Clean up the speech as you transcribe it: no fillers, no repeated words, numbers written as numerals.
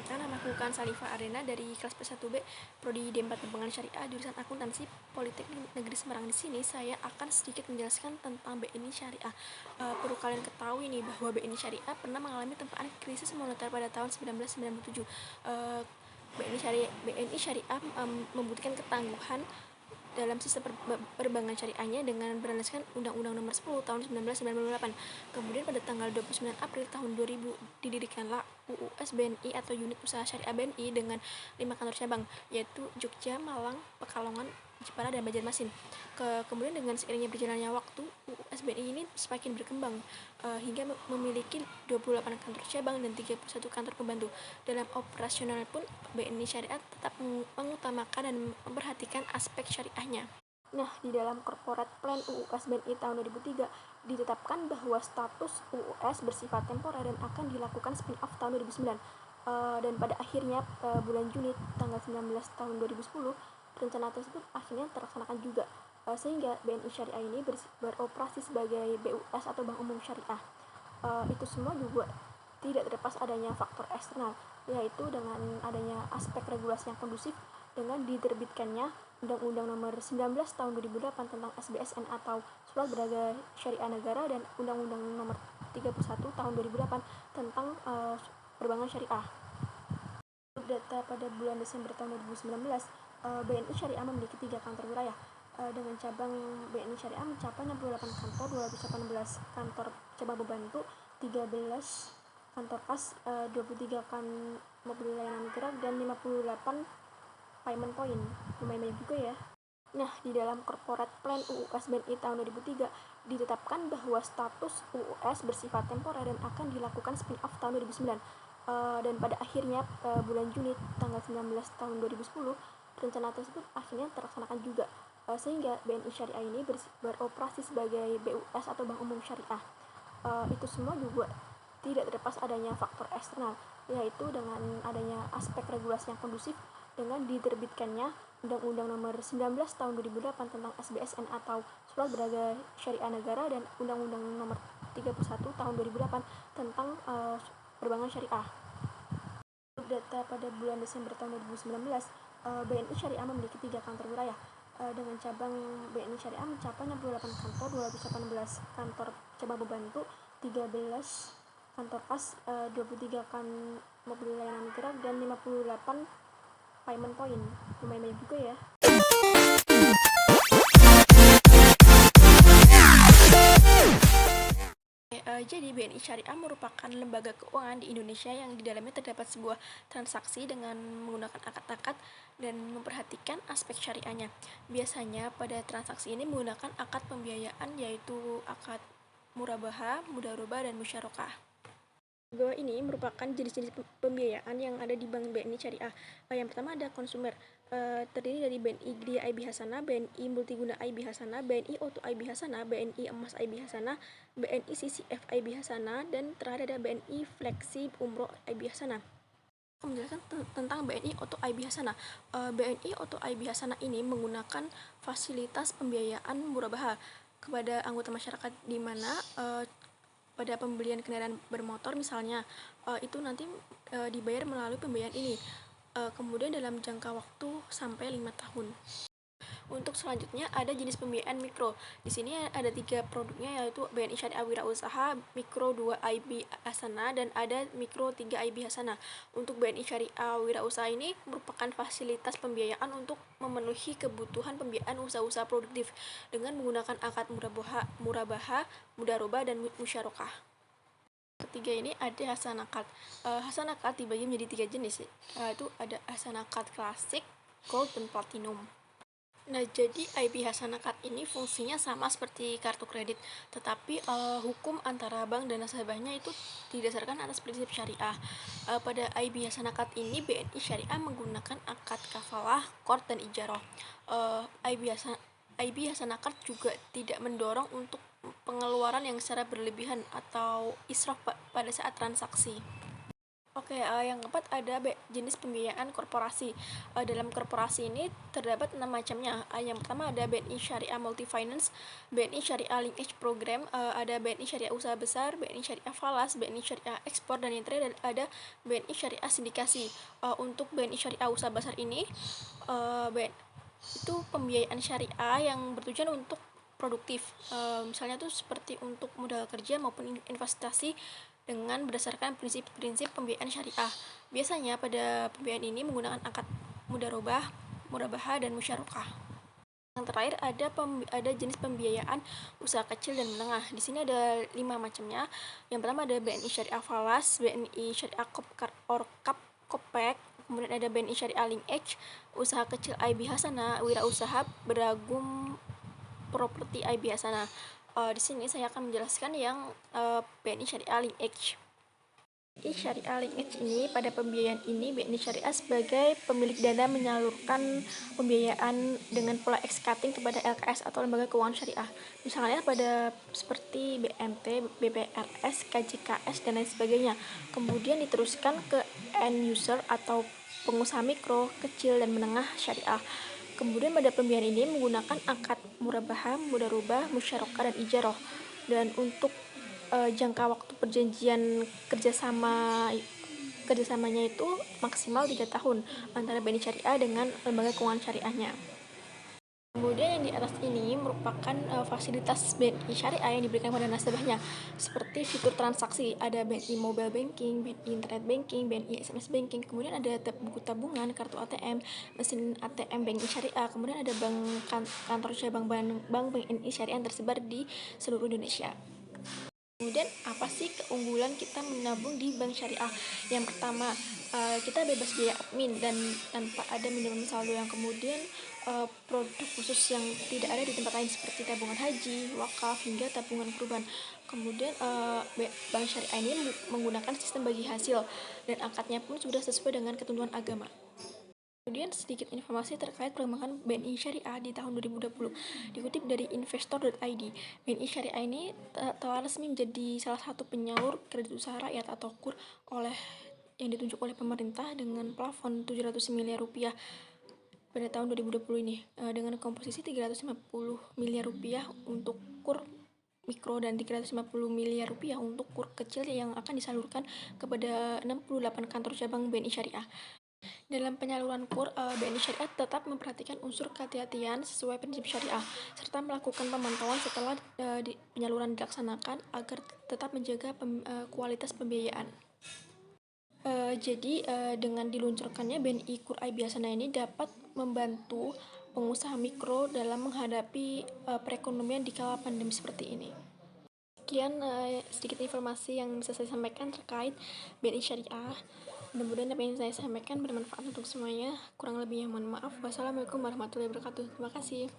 Perkenalkan, namaku Kan Salifa Arena dari kelas P1B Prodi D4 Pengembangan Syariah jurusan Akuntansi Politeknik Negeri Semarang. Di sini saya akan sedikit menjelaskan tentang BNI Syariah. Perlu kalian ketahui nih bahwa BNI Syariah pernah mengalami tempaan krisis moneter pada tahun 1997. BNI Syariah membutuhkan ketangguhan dalam sistem perbankan syariahnya dengan berlandaskan Undang-Undang Nomor 10 Tahun 1998. Kemudian pada tanggal 29 April tahun 2000 didirikanlah UUS BNI atau Unit Usaha Syariah BNI dengan 5 kantor cabang, yaitu Jogja, Malang, Pekalongan, Jepara, dan Banjarmasin. Kemudian dengan seiringnya berjalannya waktu, UUS BNI ini semakin berkembang hingga memiliki 28 kantor cabang dan 31 kantor pembantu. Dalam operasional pun BNI Syariah tetap mengutamakan dan memperhatikan aspek syariahnya. Nah, di dalam Corporate Plan UUS BNI tahun 2003 ditetapkan bahwa status UUS bersifat temporer dan akan dilakukan spin-off tahun 2009. Dan pada akhirnya bulan Juni tanggal 19 tahun 2010 rencana tersebut akhirnya terlaksanakan juga, sehingga BNI Syariah ini beroperasi sebagai BUS atau Bank Umum Syariah. Itu semua juga tidak terlepas adanya faktor eksternal, yaitu dengan adanya aspek regulasi yang kondusif dengan diterbitkannya Undang-Undang Nomor 19 Tahun 2008 tentang SBSN atau Surat Berharga Syariah Negara dan Undang-Undang Nomor 31 Tahun 2008 tentang perbankan syariah. Data pada bulan Desember tahun 2019, BNI Syariah memiliki 3 kantor wilayah dengan cabang BNI Syariah mencapai 68 kantor, 218 kantor cabang pembantu, 13 kantor kas, 23 kan mobil layanan gerak, dan 58 payment point. Lumayan banyak juga ya. Nah, di dalam Corporate Plan UUS BNI tahun 2003 ditetapkan bahwa status UUS bersifat temporer dan akan dilakukan spin-off tahun 2009. Dan pada akhirnya bulan Juni tanggal 19 tahun 2010 rencana tersebut akhirnya terlaksanakan juga, sehingga BNI Syariah ini beroperasi sebagai BUS atau Bank Umum Syariah. Itu semua juga tidak terlepas adanya faktor eksternal, yaitu dengan adanya aspek regulasi yang kondusif dengan diterbitkannya Undang-Undang Nomor 19 Tahun 2008 tentang SBSN atau Surat Berharga Syariah Negara dan Undang-Undang Nomor 31 Tahun 2008 tentang perbankan syariah. Data pada bulan Desember tahun 2019, BNI Syariah memiliki 3 kantor wilayah dengan cabang BNI Syariah mencapai 68 kantor, 218 kantor cabang pembantu, 13 kantor kas, 23 kan mobil layanan gerak, dan 58 payment point. Lumayan banyak juga ya. Jadi BNI Syariah merupakan lembaga keuangan di Indonesia yang di dalamnya terdapat sebuah transaksi dengan menggunakan akad-akad dan memperhatikan aspek syariahnya. Biasanya pada transaksi ini menggunakan akad pembiayaan, yaitu akad murabahah, mudarobah, dan musyarakah. Bahwa ini merupakan jenis-jenis pembiayaan yang ada di Bank BNI Syariah. Yang pertama ada konsumer, terdiri dari BNI Gria IB Hasanah, BNI Multiguna IB Hasanah, BNI Auto IB Hasanah, BNI Emas IB Hasanah, BNI CCF IB Hasanah, dan terakhir ada BNI Fleksi Umroh IB Hasanah. Menjelaskan tentang BNI Auto IB Hasanah. BNI Auto IB Hasanah ini menggunakan fasilitas pembiayaan murabahah kepada anggota masyarakat, di mana pada pembelian kendaraan bermotor misalnya, itu nanti dibayar melalui pembiayaan ini, kemudian dalam jangka waktu sampai 5 tahun. Untuk selanjutnya ada jenis pembiayaan mikro. Di sini ada 3 produknya, yaitu BNI Syariah Wirausaha, Mikro 2 IB Hasanah, dan ada Mikro 3 IB Hasanah. Untuk BNI Syariah Wirausaha ini merupakan fasilitas pembiayaan untuk memenuhi kebutuhan pembiayaan usaha-usaha produktif dengan menggunakan akad murabahah, mudarobah, dan musyarakah. Ketiga ini ada hasanakad. Hasanakad dibagi menjadi 3 jenis, yaitu ada hasanakad klasik, gold, dan platinum. Nah, jadi IB Hasanakad ini fungsinya sama seperti kartu kredit, tetapi hukum antara bank dan nasabahnya itu didasarkan atas prinsip syariah. Pada IB Hasanakad ini BNI Syariah menggunakan akad kafalah, qard, dan ijarah. IB Hasanakad juga tidak mendorong untuk pengeluaran yang secara berlebihan atau israf pada saat transaksi. Oke, yang keempat ada jenis pembiayaan korporasi. Dalam korporasi ini terdapat 6 macamnya. Yang pertama ada BNI Syariah Multifinance, BNI Syariah Linkage Program, ada BNI Syariah Usaha Besar, BNI Syariah Falas, BNI Syariah Ekspor, dan yang terakhir ada BNI Syariah Sindikasi. Untuk BNI Syariah Usaha Besar ini, itu pembiayaan syariah yang bertujuan untuk produktif. Misalnya tuh seperti untuk modal kerja maupun investasi dengan berdasarkan prinsip-prinsip pembiayaan syariah. Biasanya pada pembiayaan ini menggunakan akad mudharabah, murabahah, dan musyarakah. Yang terakhir ada jenis pembiayaan usaha kecil dan menengah. Di sini ada 5 macamnya. Yang pertama ada BNI Syariah Falas, BNI Syariah Orkap Kopek, kemudian ada BNI Syariah Linkage, usaha kecil IB Hasanah, wirausaha beragum properti IB Hasanah. Di sini saya akan menjelaskan yang BNI Syariah Linkage. BNI Syariah Linkage ini, pada pembiayaan ini BNI Syariah sebagai pemilik dana menyalurkan pembiayaan dengan pola ex-cutting kepada LKS atau lembaga keuangan syariah. Misalnya pada seperti BMT, BPRS, KJKS, dan lain sebagainya. Kemudian diteruskan ke end user atau pengusaha mikro, kecil, dan menengah syariah. Kemudian pada pembiayaan ini menggunakan akad murabahah, mudharabah, musyarakah, dan ijarah. Dan untuk jangka waktu perjanjian kerjasamanya itu maksimal 3 tahun antara BNI Syariah dengan lembaga keuangan syariahnya. Kemudian yang di atas ini merupakan fasilitas BNI Syariah yang diberikan pada nasabahnya, seperti fitur transaksi, ada BNI Mobile Banking, BNI Internet Banking, BNI SMS Banking, kemudian ada buku tabungan, kartu ATM, mesin ATM BNI Syariah, kemudian ada kantor cabang bank BNI Syariah yang tersebar di seluruh Indonesia. Kemudian apa sih keunggulan kita menabung di bank syariah? Yang pertama, kita bebas biaya admin dan tanpa ada minimum saldo. Yang kemudian produk khusus yang tidak ada di tempat lain seperti tabungan haji, wakaf, hingga tabungan perubahan. Kemudian bank syariah ini menggunakan sistem bagi hasil dan akadnya pun sudah sesuai dengan ketentuan agama. Kemudian sedikit informasi terkait perkembangan BNI Syariah di tahun 2020. Dikutip dari investor.id, BNI Syariah ini telah resmi menjadi salah satu penyalur kredit usaha rakyat atau KUR yang ditunjuk oleh pemerintah dengan plafon 700 miliar rupiah pada tahun 2020 ini, dengan komposisi 350 miliar rupiah untuk KUR mikro dan 350 miliar rupiah untuk KUR kecil yang akan disalurkan kepada 68 kantor cabang BNI Syariah. Dalam penyaluran KUR, BNI Syariah tetap memperhatikan unsur kehati-hatian sesuai prinsip syariah, serta melakukan pemantauan setelah penyaluran dilaksanakan agar tetap menjaga kualitas pembiayaan. Jadi dengan diluncurkannya BNI KUR IB Hasanah ini dapat membantu pengusaha mikro dalam menghadapi perekonomian di kala pandemi seperti ini. Sekian sedikit informasi yang bisa saya sampaikan terkait BNI Syariah. Mudah-mudahan apa yang saya sampaikan bermanfaat untuk semuanya. Kurang lebihnya mohon maaf. Wassalamualaikum warahmatullahi wabarakatuh. Terima kasih.